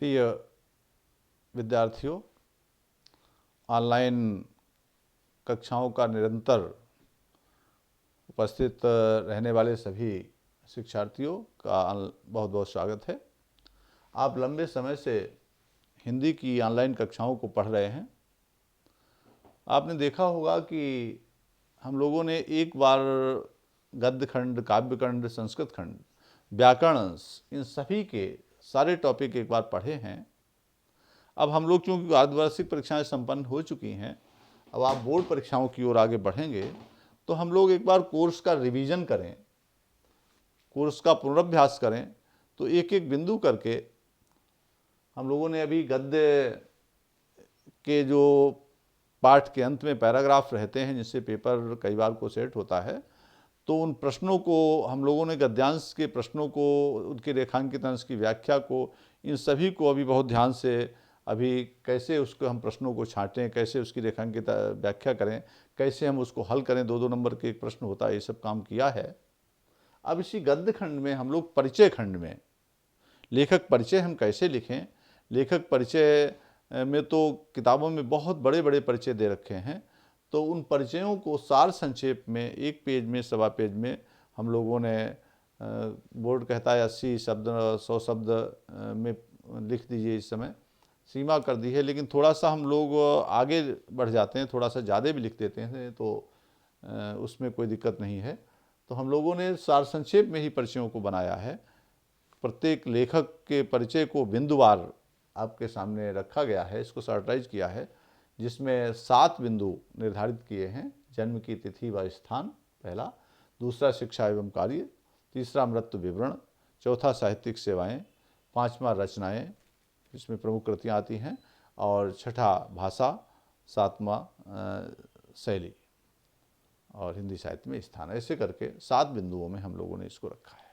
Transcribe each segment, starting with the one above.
प्रिय विद्यार्थियों, ऑनलाइन कक्षाओं का निरंतर उपस्थित रहने वाले सभी शिक्षार्थियों का बहुत बहुत स्वागत है। आप लंबे समय से हिंदी की ऑनलाइन कक्षाओं को पढ़ रहे हैं। आपने देखा होगा कि हम लोगों ने एक बार गद्य खंड, काव्य खंड, संस्कृत खंड, व्याकरण, इन सभी के सारे टॉपिक एक बार पढ़े हैं। अब हम लोग क्योंकि अर्धवार्षिक परीक्षाएं संपन्न हो चुकी हैं, अब आप बोर्ड परीक्षाओं की ओर आगे बढ़ेंगे, तो हम लोग एक बार कोर्स का रिवीजन करें, कोर्स का पुनरअभ्यास करें। तो एक एक बिंदु करके हम लोगों ने अभी गद्य के जो पाठ के अंत में पैराग्राफ रहते हैं, जिससे पेपर कई बार को सेट होता है, तो उन प्रश्नों को हम लोगों ने, गद्यांश के प्रश्नों को, उनके रेखांकित अंश की व्याख्या को, इन सभी को अभी बहुत ध्यान से अभी कैसे उसको हम प्रश्नों को छांटें, कैसे उसकी रेखांकित व्याख्या करें, कैसे हम उसको हल करें, 2-2 नंबर के एक प्रश्न होता है, ये सब काम किया है। अब इसी गद्य खंड में हम लोग परिचय खंड में लेखक परिचय हम कैसे लिखें, लेखक परिचय में तो किताबों में बहुत बड़े बड़े परिचय दे रखे हैं, तो उन परिचयों को सार संक्षेप में एक पेज में, सवा पेज में हम लोगों ने, बोर्ड कहता है 80 शब्द 100 शब्द में लिख दीजिए, इस समय सीमा कर दी है, लेकिन थोड़ा सा हम लोग आगे बढ़ जाते हैं, थोड़ा सा ज़्यादा भी लिख देते हैं, तो उसमें कोई दिक्कत नहीं है। तो हम लोगों ने सार संक्षेप में ही परिचयों को बनाया है। प्रत्येक लेखक के परिचय को बिंदुवार आपके सामने रखा गया है, इसको सॉर्टाइज किया है, जिसमें 7 बिंदु निर्धारित किए हैं। जन्म की तिथि व स्थान पहला, दूसरा शिक्षा एवं कार्य, तीसरा मृत्यु विवरण, चौथा साहित्यिक सेवाएं, पांचवा रचनाएं, इसमें प्रमुख कृतियाँ आती हैं, और छठा भाषा, सातवां शैली और हिंदी साहित्य में स्थान। ऐसे करके 7 बिंदुओं में हम लोगों ने इसको रखा है।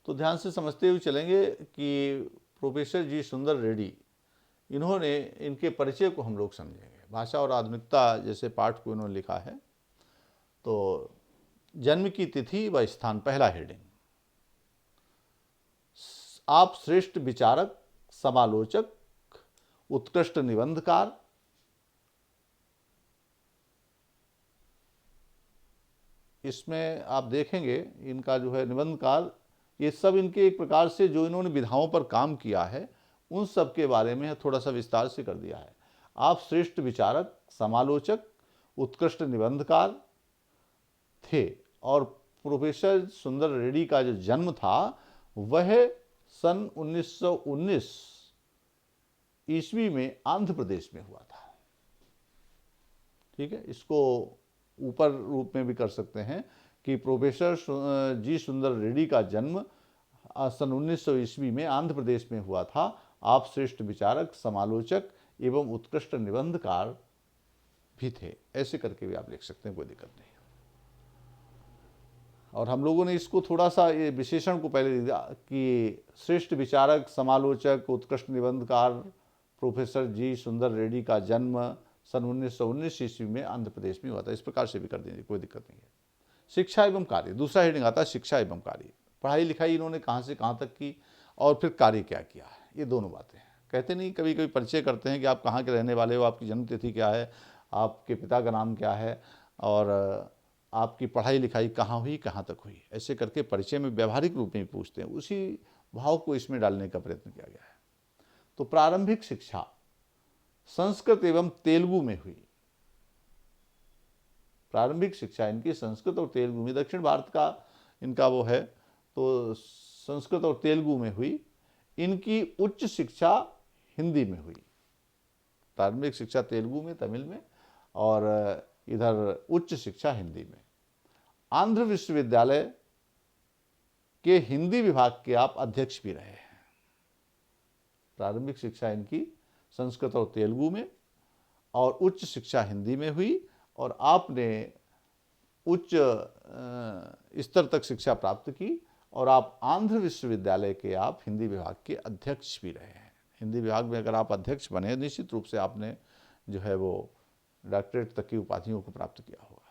तो ध्यान से समझते हुए चलेंगे कि प्रोफेसर जी सुंदर रेड्डी, इन्होंने, इनके परिचय को हम लोग समझेंगे। भाषा और आधुनिकता जैसे पाठ को इन्होंने लिखा है। तो जन्म की तिथि व स्थान, पहला हेडिंग, आप श्रेष्ठ विचारक, समालोचक, उत्कृष्ट निबंधकार, इसमें आप देखेंगे इनका जो है निबंधकार, ये सब इनके एक प्रकार से जो इन्होंने विधाओं पर काम किया है, उन सब के बारे में थोड़ा सा विस्तार से कर दिया है। आप श्रेष्ठ विचारक, समालोचक, उत्कृष्ट निबंधकार थे, और प्रोफेसर सुंदर रेड्डी का जो जन्म था वह सन 1919 ईस्वी में आंध्र प्रदेश में हुआ था। ठीक है, इसको ऊपर रूप में भी कर सकते हैं कि प्रोफेसर जी सुंदर रेड्डी का जन्म सन 1900 ईस्वी में आंध्र प्रदेश में हुआ था। आप श्रेष्ठ विचारक, समालोचक एवं उत्कृष्ट निबंधकार भी थे। ऐसे करके भी आप लिख सकते हैं, कोई दिक्कत नहीं। और हम लोगों ने इसको थोड़ा सा ये विशेषण को पहले दिया कि श्रेष्ठ विचारक, समालोचक, उत्कृष्ट निबंधकार प्रोफेसर जी सुंदर रेड्डी का जन्म सन 1919 ईस्वी में आंध्र प्रदेश में हुआ था। इस प्रकार से भी कर दीजिए, कोई दिक्कत नहीं है। शिक्षा एवं कार्य, दूसरा हेडिंग आता है शिक्षा एवं कार्य। पढ़ाई लिखाई इन्होंने कहाँ से कहाँ तक की और फिर कार्य क्या किया है, ये दोनों बातें हैं। कहते नहीं, कभी कभी परिचय करते हैं कि आप कहाँ के रहने वाले हो, आपकी जन्म तिथि क्या है, आपके पिता का नाम क्या है, और आपकी पढ़ाई लिखाई कहाँ हुई, कहाँ तक हुई। ऐसे करके परिचय में व्यवहारिक रूप में पूछते हैं। उसी भाव को इसमें डालने का प्रयत्न किया गया है। तो प्रारंभिक शिक्षा संस्कृत एवं तेलुगु में हुई। प्रारंभिक शिक्षा इनकी संस्कृत और तेलुगु में, दक्षिण भारत का इनका वो है, तो संस्कृत और तेलुगु में हुई। इनकी उच्च शिक्षा हिंदी में हुई। प्रारंभिक शिक्षा तेलुगु में, तमिल में, और इधर उच्च शिक्षा हिंदी में। आंध्र विश्वविद्यालय के हिंदी विभाग के आप अध्यक्ष भी रहे हैं। प्रारंभिक शिक्षा इनकी संस्कृत और तेलुगु में, और उच्च शिक्षा हिंदी में हुई, और आपने उच्च स्तर तक शिक्षा प्राप्त की, और आप आंध्र विश्वविद्यालय के आप हिंदी विभाग के अध्यक्ष भी रहे हैं। हिंदी विभाग में अगर आप अध्यक्ष बने, निश्चित रूप से आपने जो है वो डॉक्टरेट तक की उपाधियों को प्राप्त किया होगा।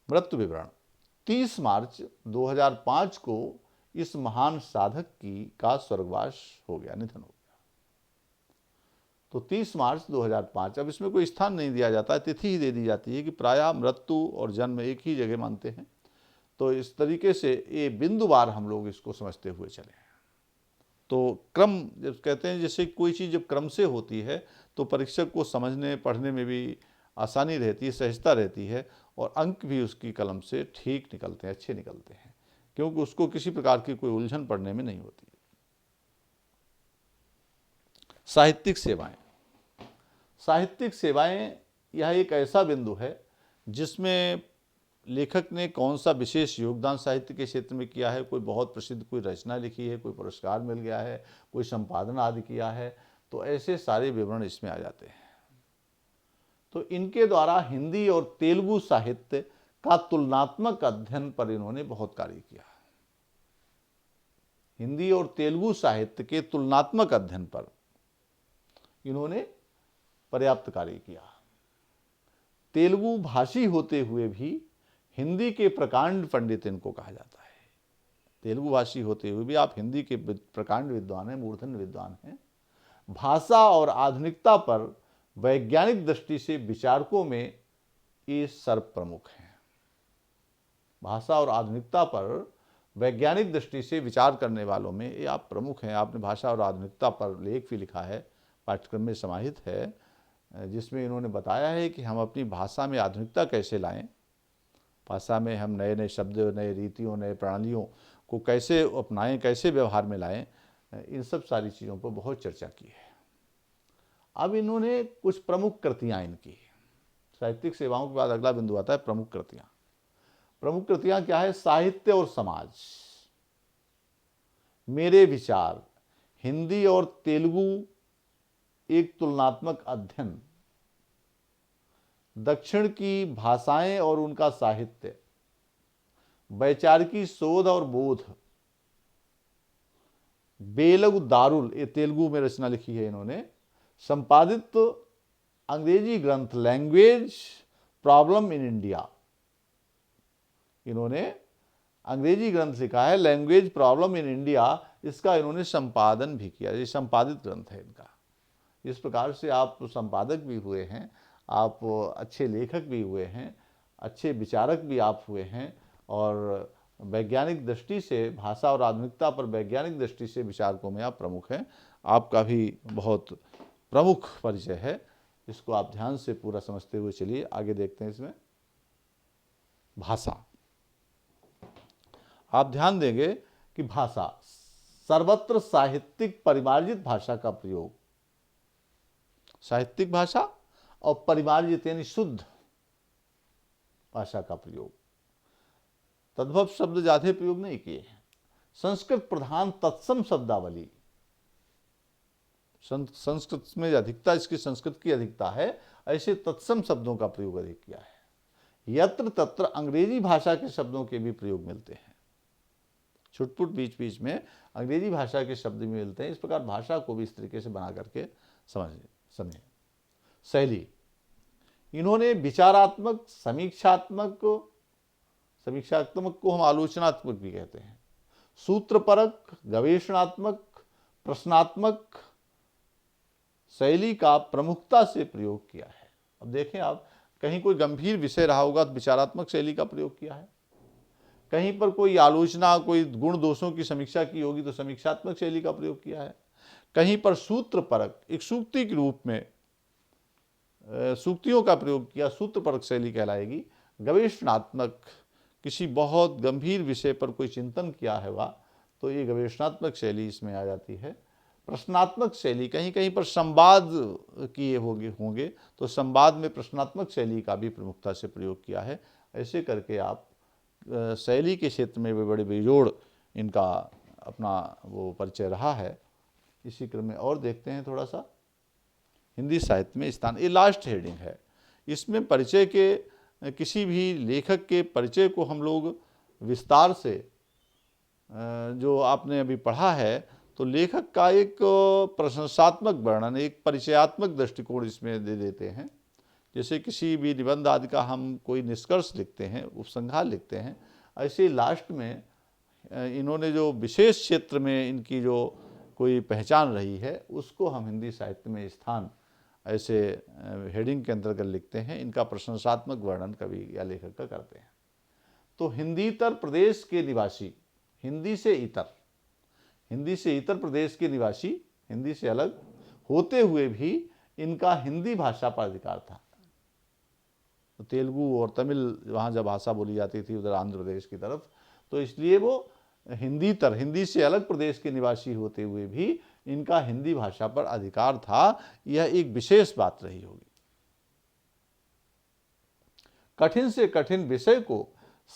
मृत्यु विवरण, 30 मार्च 2005 को इस महान साधक का स्वर्गवास हो गया, निधन हो गया। तो 30 मार्च 2005, अब इसमें कोई स्थान नहीं दिया जाता है, तिथि ही दे दी जाती है कि प्रायः मृत्यु और जन्म एक ही जगह मानते हैं। तो इस तरीके से ये बिंदुवार हम लोग इसको समझते हुए चले हैं। तो क्रम जब कहते हैं, जैसे कोई चीज़ जब क्रम से होती है तो परीक्षक को समझने पढ़ने में भी आसानी रहती है, सहजता रहती है, और अंक भी उसकी कलम से ठीक निकलते हैं, अच्छे निकलते हैं, क्योंकि उसको किसी प्रकार की कोई उलझन पड़ने में नहीं होती। साहित्यिक सेवाएं। साहित्यिक सेवाएं यह एक ऐसा बिंदु है जिसमें लेखक ने कौन सा विशेष योगदान साहित्य के क्षेत्र में किया है, कोई बहुत प्रसिद्ध कोई रचना लिखी है, कोई पुरस्कार मिल गया है, कोई संपादन आदि किया है, तो ऐसे सारे विवरण इसमें आ जाते हैं। तो इनके द्वारा हिंदी और तेलुगु साहित्य का तुलनात्मक अध्ययन पर इन्होंने बहुत कार्य किया। हिंदी और तेलुगु साहित्य के तुलनात्मक अध्ययन पर इन्होंने पर्याप्त कार्य किया। तेलुगु भाषी होते हुए भी हिंदी के प्रकांड पंडित इनको कहा जाता है। तेलुगु भाषी होते हुए भी आप हिंदी के प्रकांड विद्वान हैं, मूर्धन्य विद्वान हैं। भाषा और आधुनिकता पर वैज्ञानिक दृष्टि से विचारकों में ये सर्वप्रमुख हैं। भाषा और आधुनिकता पर वैज्ञानिक दृष्टि से विचार करने वालों में ये आप प्रमुख हैं। आपने भाषा और आधुनिकता पर लेख भी लिखा है, पाठ्यक्रम में समाहित है, जिसमें इन्होंने बताया है कि हम अपनी भाषा में आधुनिकता कैसे लाएं, भाषा में हम नए नए शब्द, नए रीतियों, नए प्रणालियों को कैसे अपनाएं, कैसे व्यवहार में लाएं, इन सब सारी चीज़ों पर बहुत चर्चा की है। अब इन्होंने कुछ प्रमुख कृतियाँ इनकी, साहित्यिक सेवाओं के बाद अगला बिंदु आता है प्रमुख कृतियाँ। प्रमुख कृतियाँ क्या है? साहित्य और समाज, मेरे विचार, हिंदी और तेलुगु एक तुलनात्मक अध्ययन, दक्षिण की भाषाएं और उनका साहित्य, वैचारिकी शोध और बोध, बेलगु दारुल, ये तेलुगु में रचना लिखी है इन्होंने, संपादित अंग्रेजी ग्रंथ लैंग्वेज प्रॉब्लम इन इंडिया, इन्होंने अंग्रेजी ग्रंथ लिखा है लैंग्वेज प्रॉब्लम इन इंडिया, इसका इन्होंने संपादन भी किया। ये संपादित ग्रंथ है इनका। इस प्रकार से आप संपादक भी हुए हैं, आप अच्छे लेखक भी हुए हैं, अच्छे विचारक भी आप हुए हैं, और वैज्ञानिक दृष्टि से भाषा और आधुनिकता पर वैज्ञानिक दृष्टि से विचारकों में आप प्रमुख हैं। आपका भी बहुत प्रमुख परिचय है, इसको आप ध्यान से पूरा समझते हुए चलिए। आगे देखते हैं इसमें भाषा। आप ध्यान देंगे कि भाषा, सर्वत्र साहित्यिक परिमार्जित भाषा का प्रयोग, साहित्यिक भाषा और परिमार्जित यानी शुद्ध भाषा का प्रयोग, तद्भव शब्द ज्यादा प्रयोग नहीं किए हैं। संस्कृत प्रधान तत्सम शब्दावली, संस्कृत में अधिकता, इसकी संस्कृत की अधिकता है, ऐसे तत्सम शब्दों का प्रयोग अधिक किया है। यत्र तत्र अंग्रेजी भाषा के शब्दों के भी प्रयोग मिलते हैं, छुटपुट बीच बीच में अंग्रेजी भाषा के शब्द भी मिलते हैं। इस प्रकार भाषा को भी इस तरीके से बना करके समझें। शैली, इन्होंने विचारात्मक, समीक्षात्मक को हम आलोचनात्मक भी कहते हैं, सूत्रपरक, गवेषणात्मक, प्रश्नात्मक शैली का प्रमुखता से प्रयोग किया है। अब देखें आप, कहीं कोई गंभीर विषय रहा होगा तो विचारात्मक शैली का प्रयोग किया है, कहीं पर कोई आलोचना, कोई गुण दोषों की समीक्षा की होगी तो समीक्षात्मक शैली का प्रयोग किया है, कहीं पर सूत्रपरक, एक सूक्ति के रूप में सूक्तियों का प्रयोग किया, सूत्रपरक शैली कहलाएगी। गवेषणात्मक, किसी बहुत गंभीर विषय पर कोई चिंतन किया होगा तो ये गवेषणात्मक शैली इसमें आ जाती है। प्रश्नात्मक शैली, कहीं कहीं पर संवाद किए होंगे तो संवाद में प्रश्नात्मक शैली का भी प्रमुखता से प्रयोग किया है। ऐसे करके आप शैली के क्षेत्र में भी बड़े बेजोड़ इनका अपना वो परिचय रहा है। इसी क्रम में और देखते हैं थोड़ा सा हिंदी साहित्य में स्थान। ये लास्ट हेडिंग है, इसमें परिचय के, किसी भी लेखक के परिचय को हम लोग विस्तार से जो आपने अभी पढ़ा है, तो लेखक का एक प्रशंसात्मक वर्णन, एक परिचयात्मक दृष्टिकोण इसमें दे देते हैं। जैसे किसी भी निबंध आदि का हम कोई निष्कर्ष लिखते हैं, उपसंहार लिखते हैं, ऐसे लास्ट में इन्होंने जो विशेष क्षेत्र में इनकी जो कोई पहचान रही है उसको हम हिंदी साहित्य में स्थान ऐसे हेडिंग के अंतर्गत लिखते हैं। इनका प्रशंसात्मक वर्णन कवि या लेखक का करते हैं। तो हिंदीतर प्रदेश के निवासी, हिंदी से इतर प्रदेश के निवासी, हिंदी से अलग होते हुए भी इनका हिंदी भाषा पर अधिकार था। तो तेलुगु और तमिल वहाँ जब भाषा बोली जाती थी उधर आंध्र प्रदेश की तरफ, तो इसलिए वो हिंदी से अलग प्रदेश के निवासी होते हुए भी इनका हिंदी भाषा पर अधिकार था। यह एक विशेष बात रही होगी। कठिन से कठिन विषय को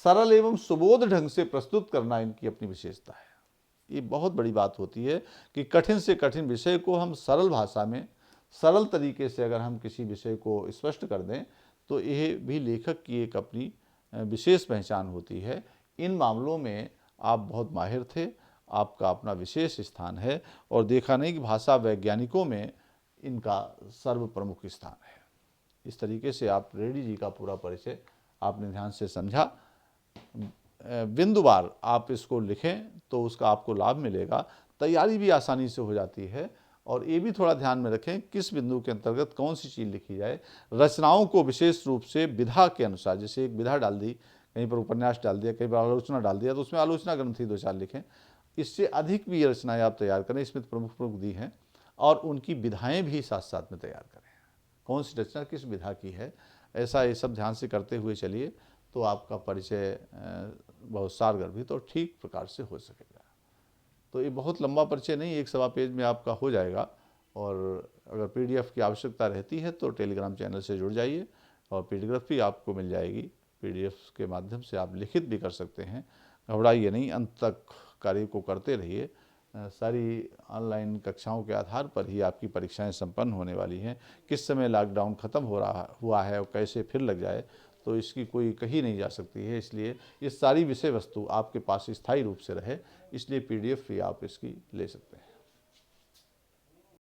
सरल एवं सुबोध ढंग से प्रस्तुत करना इनकी अपनी विशेषता है। ये बहुत बड़ी बात होती है कि कठिन से कठिन विषय को हम सरल भाषा में, सरल तरीके से अगर हम किसी विषय को स्पष्ट कर दें तो यह भी लेखक की एक अपनी विशेष पहचान होती है। इन मामलों में आप बहुत माहिर थे, आपका अपना विशेष स्थान है और देखा नहीं कि भाषा वैज्ञानिकों में इनका सर्व प्रमुख स्थान है। इस तरीके से आप रेड्डी जी का पूरा परिचय आपने ध्यान से समझा। बिंदुवार आप इसको लिखें तो उसका आपको लाभ मिलेगा, तैयारी भी आसानी से हो जाती है। और ये भी थोड़ा ध्यान में रखें किस बिंदु के अंतर्गत कौन सी चीज़ लिखी जाए। रचनाओं को विशेष रूप से विधा के अनुसार, जैसे एक विधा डाल दी, कहीं पर उपन्यास डाल दिया, कहीं पर आलोचना डाल दिया, तो उसमें आलोचना ग्रंथि 2-4 लिखें। इससे अधिक भी रचनाएं आप तैयार करें, इसमें प्रमुख प्रमुख दी हैं, और उनकी विधाएं भी साथ साथ में तैयार करें। कौन सी रचना किस विधा की है, ऐसा ये सब ध्यान से करते हुए चलिए तो आपका परिचय बहुत सारगर्भित और ठीक प्रकार से हो सकेगा। तो ये बहुत लंबा परिचय नहीं, 1-1.25 पेज में आपका हो जाएगा। और अगर पीडीएफ की आवश्यकता रहती है तो टेलीग्राम चैनल से जुड़ जाइए और पीडीएफ भी आपको मिल जाएगी। पीडीएफ के माध्यम से आप लिखित भी कर सकते हैं। घबराइए नहीं, अंत तक कार्य को करते रहिए। सारी ऑनलाइन कक्षाओं के आधार पर ही आपकी परीक्षाएं संपन्न होने वाली हैं। किस समय लॉकडाउन ख़त्म हुआ है और कैसे फिर लग जाए तो इसकी कोई कही नहीं जा सकती है। इसलिए ये सारी विषय वस्तु आपके पास स्थायी रूप से रहे, इसलिए पीडीएफ भी आप इसकी ले सकते हैं।